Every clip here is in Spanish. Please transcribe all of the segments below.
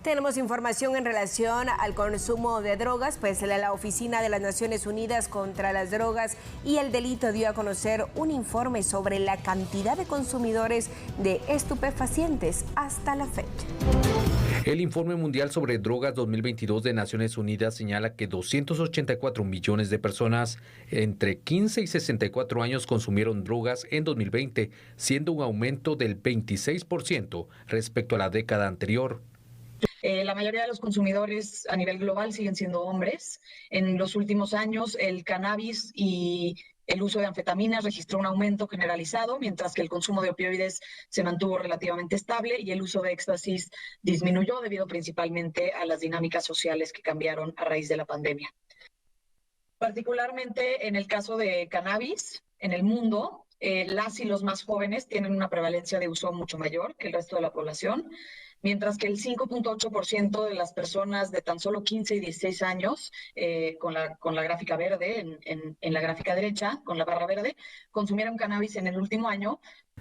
Tenemos información en relación al consumo de drogas, pues la Oficina de las Naciones Unidas contra las Drogas y el Delito dio a conocer un informe sobre la cantidad de consumidores de estupefacientes hasta la fecha. El Informe Mundial sobre Drogas 2022 de Naciones Unidas señala que 284 millones de personas entre 15 y 64 años consumieron drogas en 2020, siendo un aumento del 26% respecto a la década anterior. La mayoría de los consumidores a nivel global siguen siendo hombres. En los últimos años, el cannabis y el uso de anfetaminas registró un aumento generalizado, mientras que el consumo de opioides se mantuvo relativamente estable y el uso de éxtasis disminuyó debido principalmente a las dinámicas sociales que cambiaron a raíz de la pandemia. Particularmente en el caso de cannabis, en el mundo, las y los más jóvenes tienen una prevalencia de uso mucho mayor que el resto de la población, mientras que el 5.8% de las personas de tan solo 15 y 16 años, con la gráfica verde, en la gráfica derecha, con la barra verde, consumieron cannabis en el último año.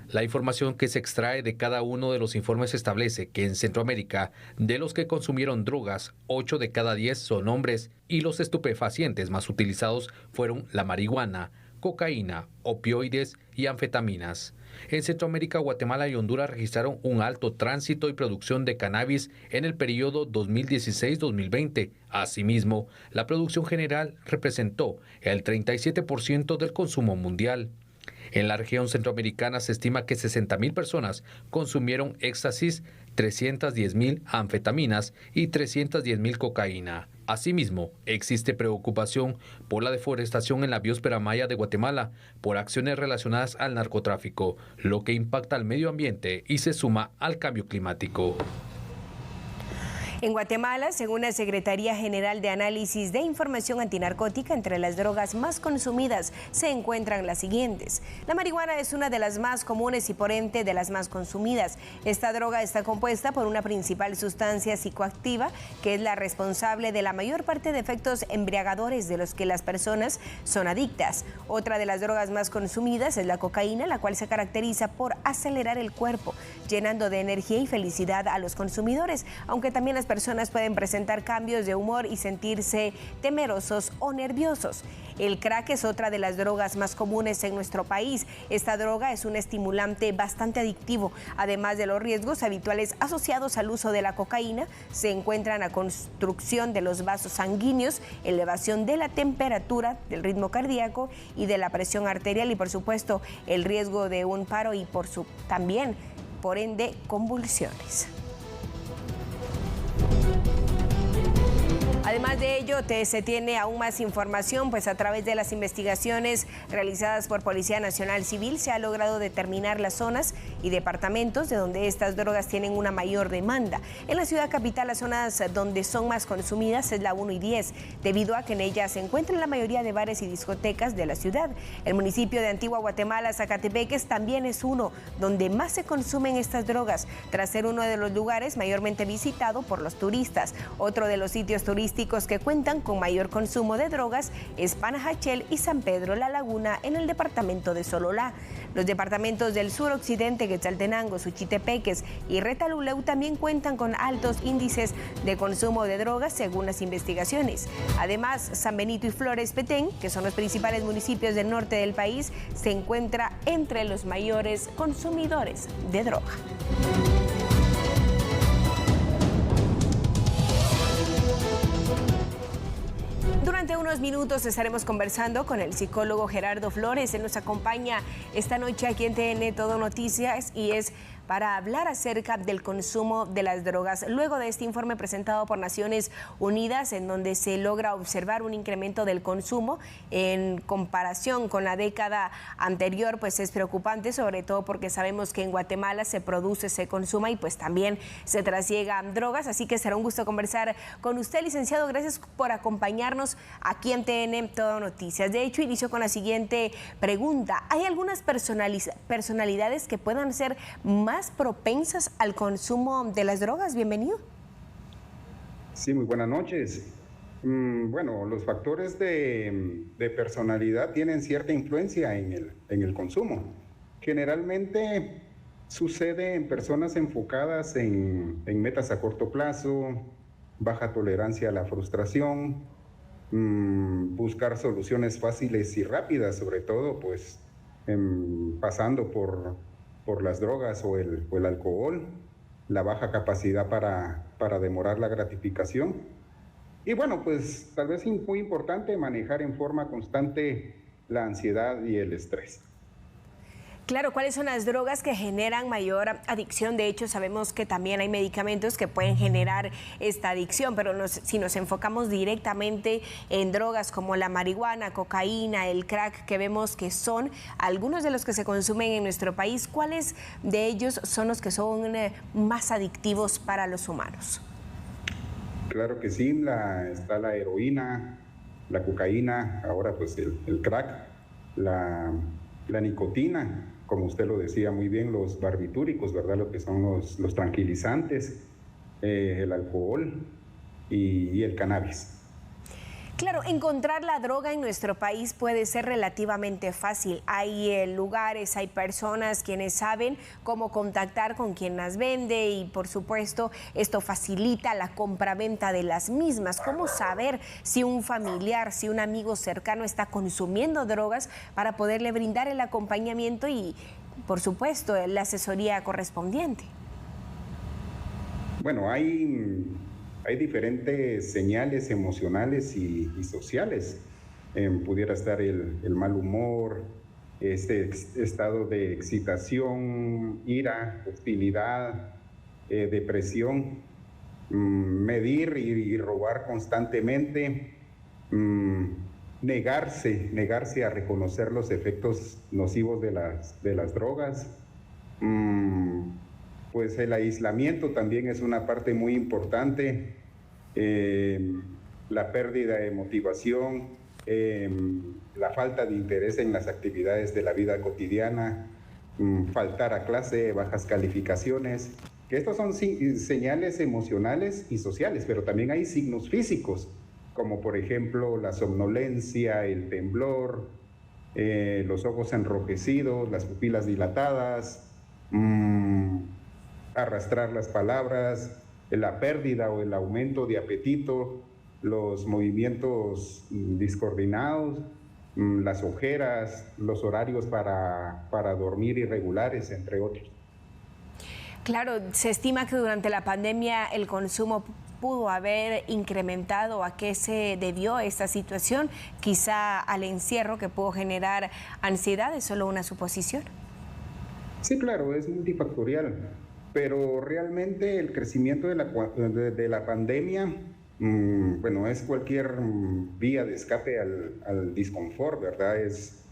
La información que se extrae de cada uno de los informes establece que en Centroamérica, de los que consumieron drogas, 8 de cada 10 son hombres y los estupefacientes más utilizados fueron la marihuana, cocaína, opioides y anfetaminas. En Centroamérica, Guatemala y Honduras registraron un alto tránsito y producción de cannabis en el periodo 2016-2020. Asimismo, la producción general representó el 37% del consumo mundial. En la región centroamericana se estima que 60,000 personas consumieron éxtasis, 310,000 anfetaminas y 310,000 cocaína. Asimismo, existe preocupación por la deforestación en la biosfera maya de Guatemala por acciones relacionadas al narcotráfico, lo que impacta al medio ambiente y se suma al cambio climático. En Guatemala, según la Secretaría General de Análisis de Información Antinarcótica, entre las drogas más consumidas se encuentran las siguientes. La marihuana es una de las más comunes y por ende de las más consumidas. Esta droga está compuesta por una principal sustancia psicoactiva que es la responsable de la mayor parte de efectos embriagadores de los que las personas son adictas. Otra de las drogas más consumidas es la cocaína, la cual se caracteriza por acelerar el cuerpo, llenando de energía y felicidad a los consumidores, aunque también las personas pueden presentar cambios de humor y sentirse temerosos o nerviosos. El crack es otra de las drogas más comunes en nuestro país. Esta droga es un estimulante bastante adictivo. Además de los riesgos habituales asociados al uso de la cocaína, se encuentran la construcción de los vasos sanguíneos, elevación de la temperatura, del ritmo cardíaco y de la presión arterial y, por supuesto, el riesgo de un paro y también, por ende, convulsiones. Además de ello, se tiene aún más información, pues a través de las investigaciones realizadas por Policía Nacional Civil se ha logrado determinar las zonas y departamentos de donde estas drogas tienen una mayor demanda. En la ciudad capital, las zonas donde son más consumidas es la 1 y 10, debido a que en ellas se encuentran la mayoría de bares y discotecas de la ciudad. El municipio de Antigua Guatemala, Zacatepeques, también es uno donde más se consumen estas drogas, tras ser uno de los lugares mayormente visitado por los turistas. Otro de los sitios turísticos que cuentan con mayor consumo de drogas es Panajachel y San Pedro La Laguna en el departamento de Sololá. Los departamentos del suroccidente, Quetzaltenango, Suchitepeques y Retaluleu también cuentan con altos índices de consumo de drogas según las investigaciones. Además, San Benito y Flores Petén, que son los principales municipios del norte del país, se encuentra entre los mayores consumidores de droga. Durante unos minutos estaremos conversando con el psicólogo Gerardo Flores. Él nos acompaña esta noche aquí en TN Todo Noticias y es para hablar acerca del consumo de las drogas. Luego de este informe presentado por Naciones Unidas, en donde se logra observar un incremento del consumo en comparación con la década anterior, pues es preocupante, sobre todo porque sabemos que en Guatemala se produce, se consuma y pues también se trasiegan drogas. Así que será un gusto conversar con usted, licenciado. Gracias por acompañarnos aquí en TN Todo Noticias. De hecho, inicio con la siguiente pregunta. ¿Hay algunas personalidades que puedan ser más propensas al consumo de las drogas? Bienvenido. Sí, muy buenas noches. Bueno, los factores de personalidad tienen cierta influencia en el consumo. Generalmente Sucede en personas enfocadas en metas a corto plazo, baja tolerancia a la frustración, buscar soluciones fáciles y rápidas, sobre todo pues pasando por las drogas o el alcohol, la baja capacidad para demorar la gratificación. Y bueno, pues tal vez es muy importante manejar en forma constante la ansiedad y el estrés. Claro, ¿cuáles son las drogas que generan mayor adicción? De hecho, sabemos que también hay medicamentos que pueden generar esta adicción, pero si nos enfocamos directamente en drogas como la marihuana, cocaína, el crack, que vemos que son algunos de los que se consumen en nuestro país, ¿cuáles de ellos son los que son más adictivos para los humanos? Claro que sí, está la heroína, la cocaína, ahora pues el crack, la nicotina, como usted lo decía muy bien, los barbitúricos, ¿verdad? Lo que son los tranquilizantes, el alcohol y el cannabis. Claro, encontrar la droga en nuestro país puede ser relativamente fácil. Hay lugares, hay personas quienes saben cómo contactar con quien las vende y por supuesto esto facilita la compraventa de las mismas. ¿Cómo saber si un familiar, si un amigo cercano está consumiendo drogas para poderle brindar el acompañamiento y por supuesto la asesoría correspondiente? Bueno, hay diferentes señales emocionales y sociales. Pudiera estar el mal humor, este estado de excitación, ira, hostilidad, depresión, medir y robar constantemente, negarse a reconocer los efectos nocivos de las drogas. Pues el aislamiento también es una parte muy importante, la pérdida de motivación, la falta de interés en las actividades de la vida cotidiana, faltar a clase, bajas calificaciones, que estos son señales emocionales y sociales, pero también hay signos físicos, como por ejemplo la somnolencia, el temblor, los ojos enrojecidos, las pupilas dilatadas, arrastrar las palabras, la pérdida o el aumento de apetito, los movimientos discoordinados, las ojeras, los horarios para dormir irregulares, entre otros. Claro, se estima que durante la pandemia el consumo pudo haber incrementado. ¿A qué se debió esta situación? Quizá al encierro que pudo generar ansiedad, ¿es solo una suposición? Sí, claro, es multifactorial. Pero realmente el crecimiento de la pandemia, bueno, es cualquier vía de escape al disconfort, ¿verdad? Es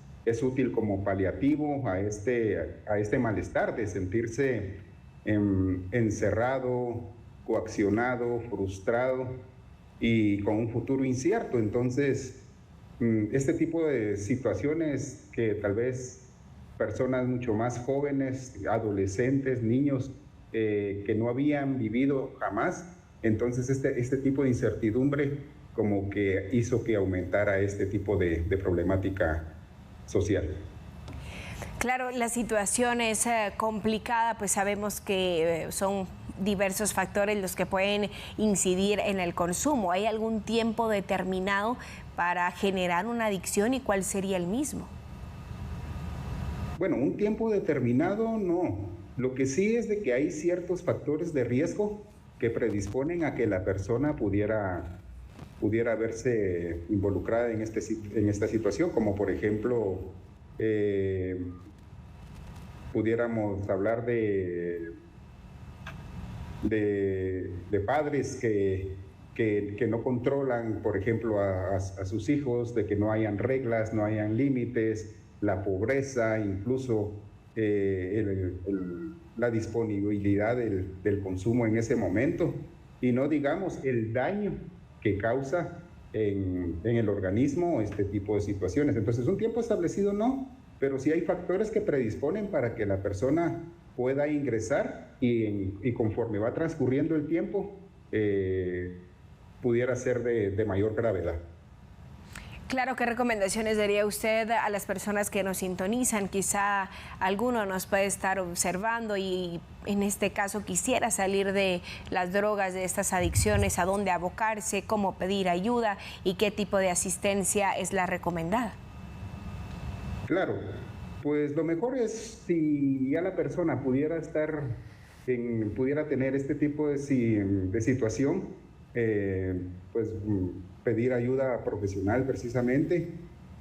útil como paliativo a este malestar de sentirse encerrado, coaccionado, frustrado y con un futuro incierto. Entonces, este tipo de situaciones que tal vez personas mucho más jóvenes, adolescentes, niños, que no habían vivido jamás, entonces este tipo de incertidumbre como que hizo que aumentara este tipo de problemática social. Claro, la situación es complicada, pues sabemos que son diversos factores los que pueden incidir en el consumo. ¿Hay algún tiempo determinado para generar una adicción y cuál sería el mismo? Bueno, un tiempo determinado no. Lo que sí es de que hay ciertos factores de riesgo que predisponen a que la persona pudiera verse involucrada en esta situación, como por ejemplo, pudiéramos hablar de padres que no controlan, por ejemplo, a sus hijos, de que no hayan reglas, no hayan límites, la pobreza, incluso la disponibilidad del consumo en ese momento, y no digamos el daño que causa en el organismo este tipo de situaciones. Entonces, un tiempo establecido no, pero sí hay factores que predisponen para que la persona pueda ingresar y conforme va transcurriendo el tiempo, pudiera ser de mayor gravedad. Claro, ¿qué recomendaciones daría usted a las personas que nos sintonizan? Quizá alguno nos puede estar observando y en este caso quisiera salir de las drogas, de estas adicciones, a dónde abocarse, cómo pedir ayuda y qué tipo de asistencia es la recomendada. Claro, pues lo mejor es si ya la persona pudiera tener este tipo de situación, pues pedir ayuda profesional precisamente,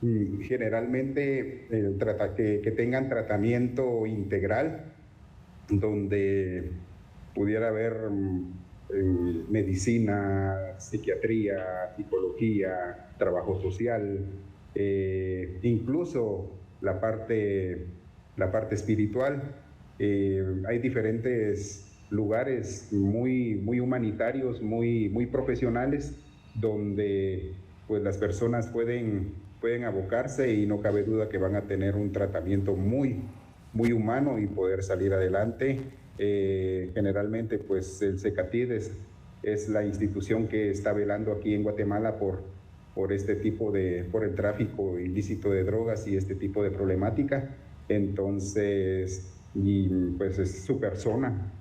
y generalmente que tengan tratamiento integral, donde pudiera haber medicina, psiquiatría, psicología, trabajo social, incluso la parte espiritual. Hay diferentes lugares muy humanitarios, muy profesionales, donde pues las personas pueden abocarse y no cabe duda que van a tener un tratamiento muy humano y poder salir adelante. Generalmente pues el CECATID es la institución que está velando aquí en Guatemala por este tipo por el tráfico ilícito de drogas y este tipo de problemática. Entonces, y pues es su persona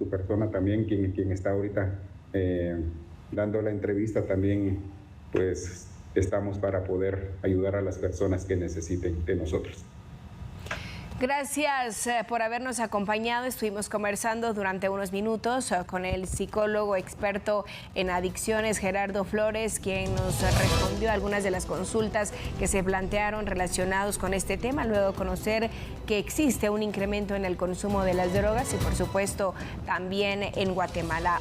también quien está ahorita dando la entrevista. También pues estamos para poder ayudar a las personas que necesiten de nosotros. Gracias por habernos acompañado. Estuvimos conversando durante unos minutos con el psicólogo experto en adicciones, Gerardo Flores, quien nos respondió a algunas de las consultas que se plantearon relacionados con este tema, luego de conocer que existe un incremento en el consumo de las drogas y, por supuesto, también en Guatemala.